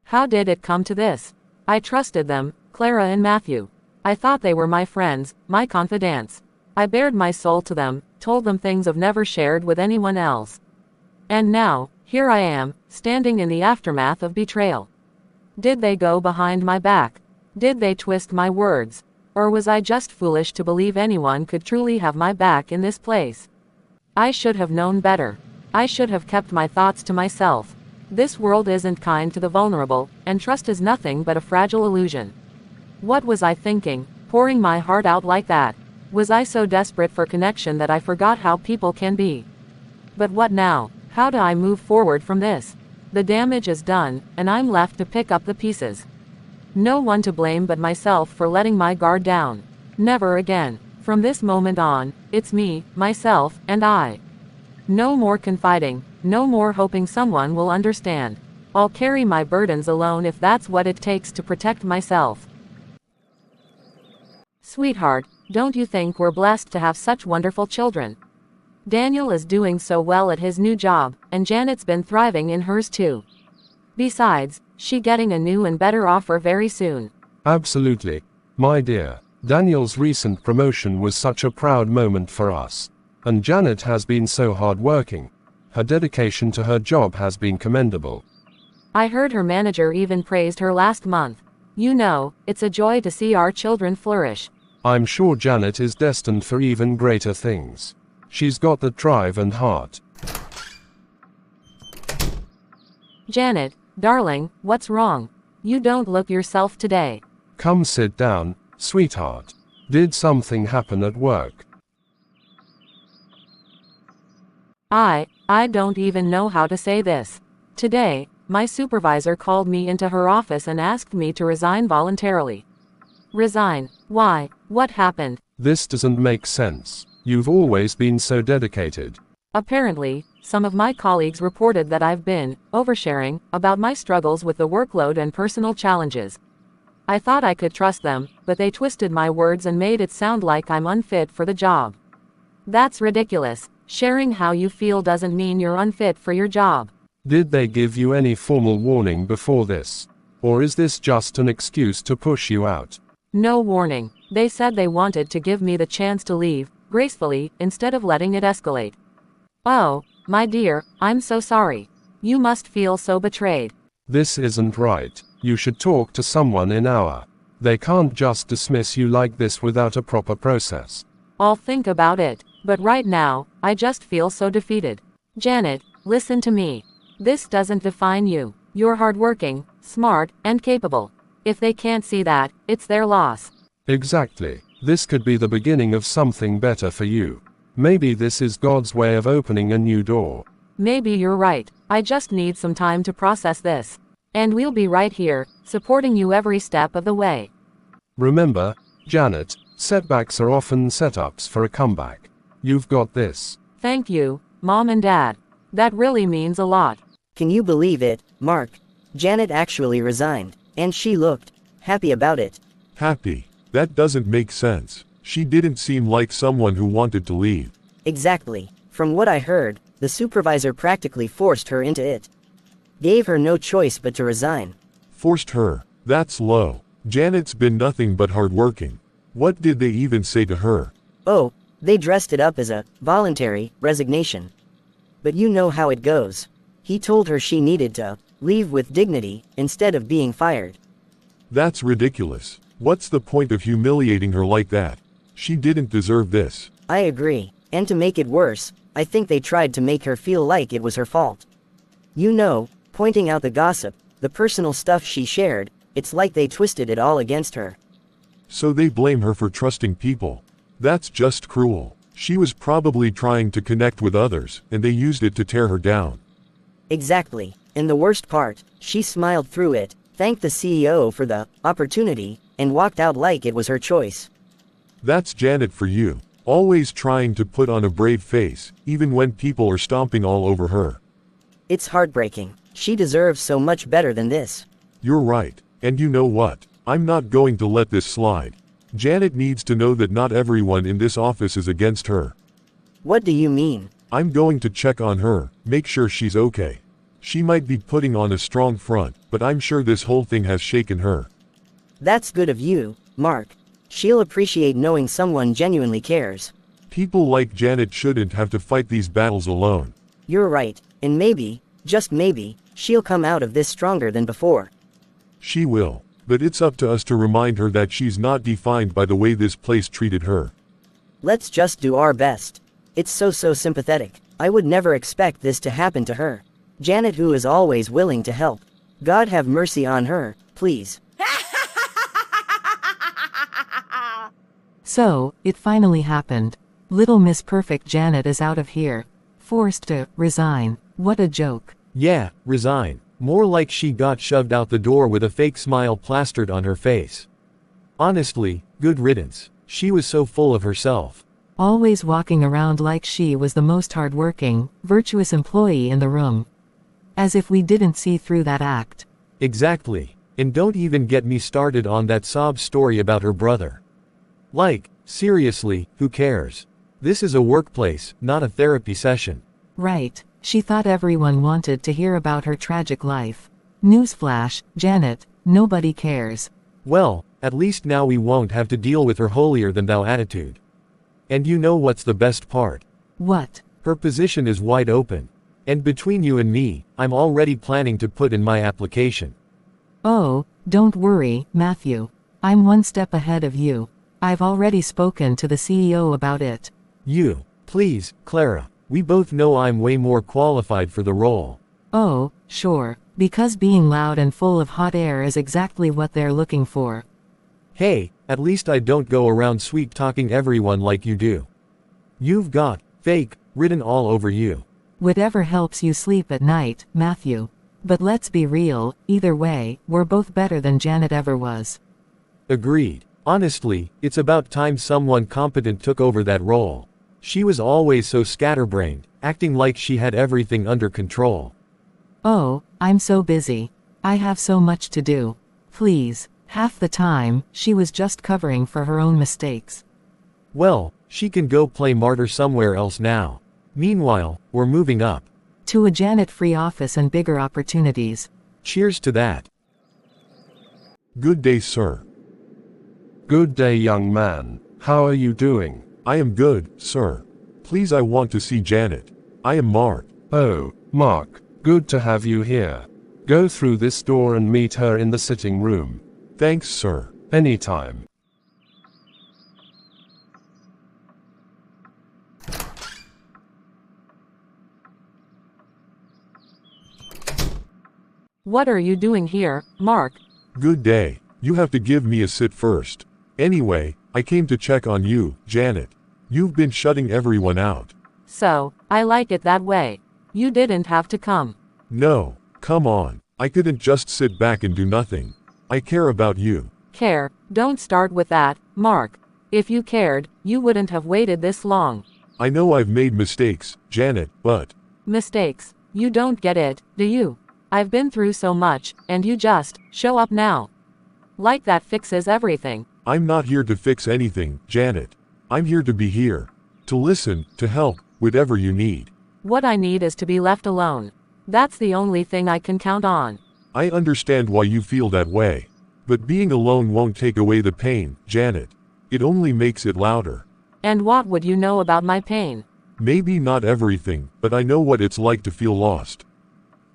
How did it come to this? I trusted them, Clara and Matthew. I thought they were my friends, my confidants. I bared my soul to them, told them things I've never shared with anyone else. And now, here I am, standing in the aftermath of betrayal. Did they go behind my back? Did they twist my words? Or was I just foolish to believe anyone could truly have my back in this place? I should have known better. I should have kept my thoughts to myself. This world isn't kind to the vulnerable, and trust is nothing but a fragile illusion. What was I thinking, pouring my heart out like that? Was I so desperate for connection that I forgot how people can be? But what now? How do I move forward from this? The damage is done, and I'm left to pick up the pieces. No one to blame but myself for letting my guard down. Never again. From this moment on, it's me, myself, and I. No more confiding, no more hoping someone will understand. I'll carry my burdens alone if that's what it takes to protect myself. Sweetheart, don't you think we're blessed to have such wonderful children? Daniel is doing so well at his new job, and Janet's been thriving in hers too. Besides, she's getting a new and better offer very soon. Absolutely, my dear. Daniel's recent promotion was such a proud moment for us. And Janet has been so hardworking. Her dedication to her job has been commendable. I heard her manager even praised her last month. You know, it's a joy to see our children flourish. I'm sure Janet is destined for even greater things. She's got the drive and heart. Janet, darling, what's wrong? You don't look yourself today. Come sit down, sweetheart. Did something happen at work? I don't even know how to say this. Today, my supervisor called me into her office and asked me to resign voluntarily. Resign? Why? What happened? This doesn't make sense. You've always been so dedicated. Apparently, some of my colleagues reported that I've been oversharing about my struggles with the workload and personal challenges. I thought I could trust them, but they twisted my words and made it sound like I'm unfit for the job. That's ridiculous. Sharing how you feel doesn't mean you're unfit for your job. Did they give you any formal warning before this? Or is this just an excuse to push you out? No warning. They said they wanted to give me the chance to leave, gracefully, instead of letting it escalate. Oh, my dear, I'm so sorry. You must feel so betrayed. This isn't right. You should talk to someone in our. They can't just dismiss you like this without a proper process. I'll think about it, but right now, I just feel so defeated. Janet, listen to me. This doesn't define you. You're hardworking, smart, and capable. If they can't see that, it's their loss. Exactly. This could be the beginning of something better for you. Maybe this is God's way of opening a new door. Maybe you're right. I just need some time to process this. And we'll be right here, supporting you every step of the way. Remember, Janet, setbacks are often setups for a comeback. You've got this. Thank you, Mom and Dad. That really means a lot. Can you believe it, Mark? Janet actually resigned, and she looked happy about it. Happy? That doesn't make sense. She didn't seem like someone who wanted to leave. Exactly. From what I heard, the supervisor practically forced her into it. Gave her no choice but to resign. Forced her? That's low. Janet's been nothing but hardworking. What did they even say to her? Oh, they dressed it up as a voluntary resignation. But you know how it goes. He told her she needed to leave with dignity instead of being fired. That's ridiculous. What's the point of humiliating her like that? She didn't deserve this. I agree. And to make it worse, I think they tried to make her feel like it was her fault. You know, pointing out the gossip, the personal stuff she shared, it's like they twisted it all against her. So they blame her for trusting people. That's just cruel. She was probably trying to connect with others, and they used it to tear her down. Exactly. And the worst part, she smiled through it, thanked the CEO for the opportunity, and walked out like it was her choice. That's Janet for you. Always trying to put on a brave face, even when people are stomping all over her. It's heartbreaking. She deserves so much better than this. You're right. And you know what? I'm not going to let this slide. Janet needs to know that not everyone in this office is against her. What do you mean? I'm going to check on her, make sure she's okay. She might be putting on a strong front, but I'm sure this whole thing has shaken her. That's good of you, Mark. She'll appreciate knowing someone genuinely cares. People like Janet shouldn't have to fight these battles alone. You're right, and maybe, just maybe, she'll come out of this stronger than before. She will, but it's up to us to remind her that she's not defined by the way this place treated her. Let's just do our best. It's so sympathetic. I would never expect this to happen to her. Janet, who is always willing to help. God have mercy on her, please. So, it finally happened. Little Miss Perfect Janet is out of here. Forced to resign. What a joke. Yeah, resign. More like she got shoved out the door with a fake smile plastered on her face. Honestly, good riddance. She was so full of herself. Always walking around like she was the most hardworking, virtuous employee in the room. As if we didn't see through that act. Exactly. And don't even get me started on that sob story about her brother. Like, seriously, who cares? This is a workplace, not a therapy session. Right, she thought everyone wanted to hear about her tragic life. Newsflash, Janet, nobody cares. Well, at least now we won't have to deal with her holier-than-thou attitude. And you know what's the best part? What? Her position is wide open. And between you and me, I'm already planning to put in my application. Oh, don't worry, Matthew. I'm one step ahead of you. I've already spoken to the CEO about it. You, please, Clara. We both know I'm way more qualified for the role. Oh, sure, because being loud and full of hot air is exactly what they're looking for. Hey, at least I don't go around sweet-talking everyone like you do. You've got fake written all over you. Whatever helps you sleep at night, Matthew. But let's be real, either way, we're both better than Janet ever was. Agreed. Honestly, it's about time someone competent took over that role. She was always so scatterbrained, acting like she had everything under control. Oh, I'm so busy. I have so much to do. Please. Half the time, she was just covering for her own mistakes. Well, she can go play martyr somewhere else now. Meanwhile, we're moving up. To a Janet-free office and bigger opportunities. Cheers to that. Good day, sir. Good day, young man. How are you doing? I am good, sir. Please, I want to see Janet. I am Mark. Oh, Mark, good to have you here. Go through this door and meet her in the sitting room. Thanks, sir. Anytime. What are you doing here, Mark? Good day. You have to give me a sit first. Anyway, I came to check on you, Janet. You've been shutting everyone out. So, I like it that way. You didn't have to come. No, come on. I couldn't just sit back and do nothing. I care about you. Care? Don't start with that, Mark. If you cared, you wouldn't have waited this long. I know I've made mistakes, Janet, but... Mistakes? You don't get it, do you? I've been through so much, and you just show up now. Like that fixes everything. I'm not here to fix anything, Janet. I'm here to be here. To listen, to help, whatever you need. What I need is to be left alone. That's the only thing I can count on. I understand why you feel that way. But being alone won't take away the pain, Janet. It only makes it louder. And what would you know about my pain? Maybe not everything, but I know what it's like to feel lost.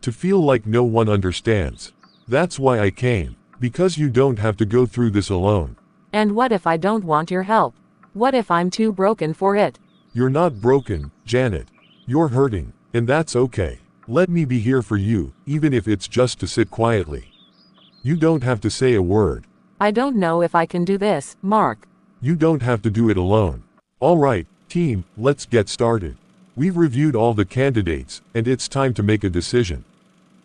To feel like no one understands. That's why I came. Because you don't have to go through this alone. And what if I don't want your help? What if I'm too broken for it? You're not broken, Janet. You're hurting, and that's okay. Let me be here for you, even if it's just to sit quietly. You don't have to say a word. I don't know if I can do this, Mark. You don't have to do it alone. All right, team, let's get started. We've reviewed all the candidates, and it's time to make a decision.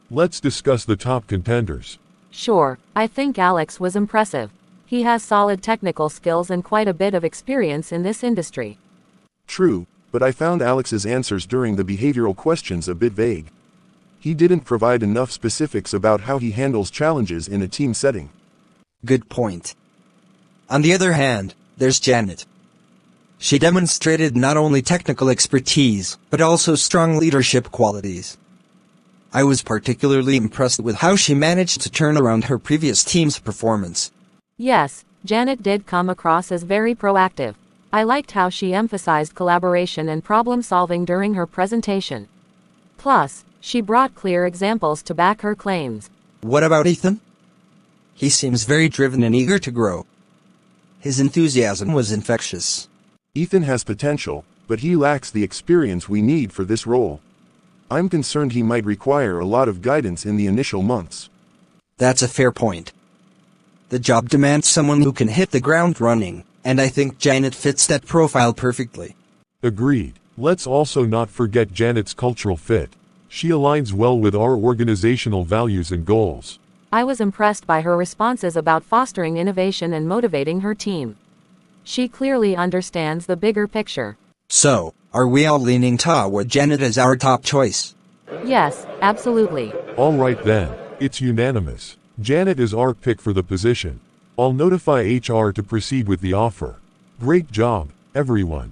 Let's discuss the top contenders. Sure, I think Alex was impressive. He has solid technical skills and quite a bit of experience in this industry. True, but I found Alex's answers during the behavioral questions a bit vague. He didn't provide enough specifics about how he handles challenges in a team setting. Good point. On the other hand, there's Janet. She demonstrated not only technical expertise, but also strong leadership qualities. I was particularly impressed with how she managed to turn around her previous team's performance. Yes, Janet did come across as very proactive. I liked how she emphasized collaboration and problem-solving during her presentation. Plus, she brought clear examples to back her claims. What about Ethan? He seems very driven and eager to grow. His enthusiasm was infectious. Ethan has potential, but he lacks the experience we need for this role. I'm concerned he might require a lot of guidance in the initial months. That's a fair point. The job demands someone who can hit the ground running, and I think Janet fits that profile perfectly. Agreed. Let's also not forget Janet's cultural fit. She aligns well with our organizational values and goals. I was impressed by her responses about fostering innovation and motivating her team. She clearly understands the bigger picture. So, are we all leaning toward Janet as our top choice? Yes, absolutely. All right then. It's unanimous. Janet is our pick for the position. I'll notify HR to proceed with the offer. Great job, everyone.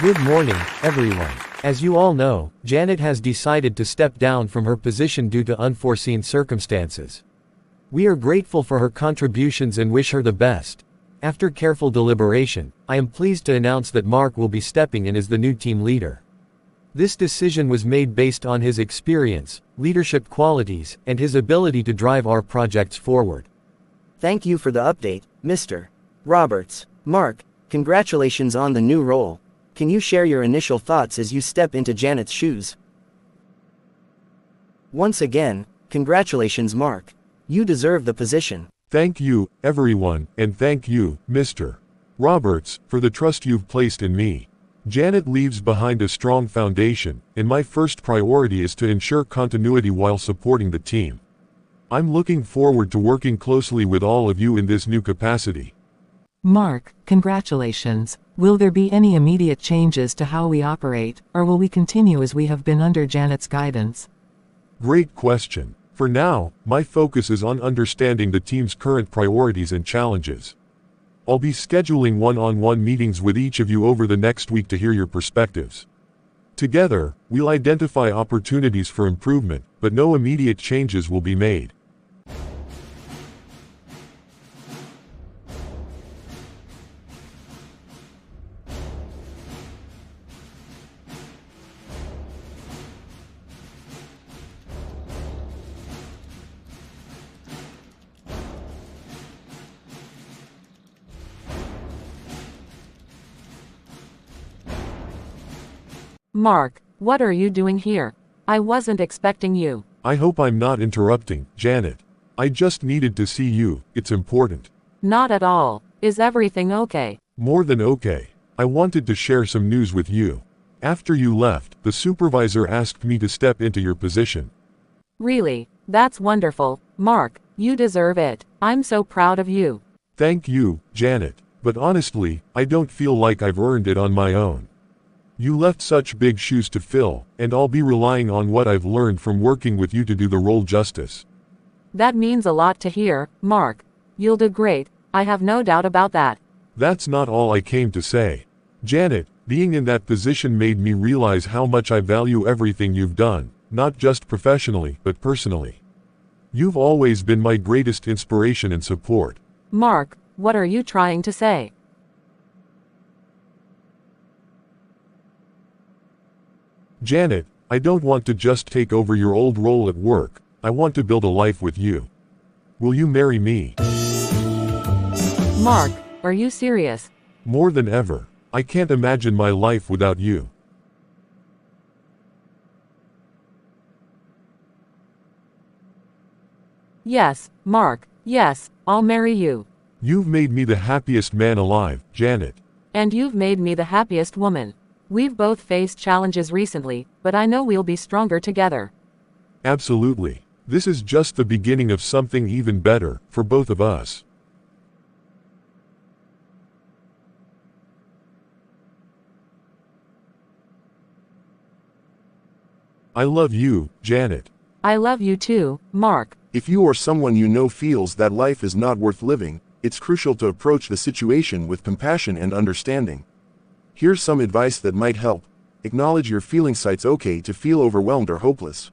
Good morning, everyone. As you all know, Janet has decided to step down from her position due to unforeseen circumstances. We are grateful for her contributions and wish her the best. After careful deliberation, I am pleased to announce that Mark will be stepping in as the new team leader. This decision was made based on his experience, leadership qualities, and his ability to drive our projects forward. Thank you for the update, Mr. Roberts. Mark, congratulations on the new role. Can you share your initial thoughts as you step into Janet's shoes? Once again, congratulations, Mark. You deserve the position. Thank you, everyone, and thank you, Mr. Roberts, for the trust you've placed in me. Janet leaves behind a strong foundation, and my first priority is to ensure continuity while supporting the team. I'm looking forward to working closely with all of you in this new capacity. Mark, congratulations. Will there be any immediate changes to how we operate, or will we continue as we have been under Janet's guidance? Great question. For now, my focus is on understanding the team's current priorities and challenges. I'll be scheduling one-on-one meetings with each of you over the next week to hear your perspectives. Together, we'll identify opportunities for improvement, but no immediate changes will be made. Mark, what are you doing here? I wasn't expecting you. I hope I'm not interrupting, Janet. I just needed to see you, it's important. Not at all. Is everything okay? More than okay. I wanted to share some news with you. After you left, the supervisor asked me to step into your position. Really? That's wonderful. Mark, you deserve it. I'm so proud of you. Thank you, Janet. But honestly, I don't feel like I've earned it on my own. You left such big shoes to fill, and I'll be relying on what I've learned from working with you to do the role justice. That means a lot to hear, Mark. You'll do great, I have no doubt about that. That's not all I came to say. Janet, being in that position made me realize how much I value everything you've done, not just professionally, but personally. You've always been my greatest inspiration and support. Mark, what are you trying to say? Janet, I don't want to just take over your old role at work. I want to build a life with you. Will you marry me? Mark, are you serious? More than ever. I can't imagine my life without you. Yes, Mark, yes, I'll marry you. You've made me the happiest man alive, Janet. And you've made me the happiest woman. We've both faced challenges recently, but I know we'll be stronger together. Absolutely. This is just the beginning of something even better, for both of us. I love you, Janet. I love you too, Mark. If you or someone you know feels that life is not worth living, it's crucial to approach the situation with compassion and understanding. Here's some advice that might help. Acknowledge your feelings. It's okay to feel overwhelmed or hopeless.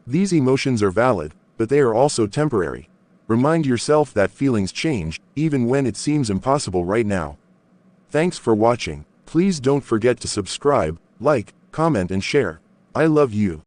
These emotions are valid, but they are also temporary. Remind yourself that feelings change, even when it seems impossible right now. Thanks for watching. Please don't forget to subscribe, like, comment and share. I love you.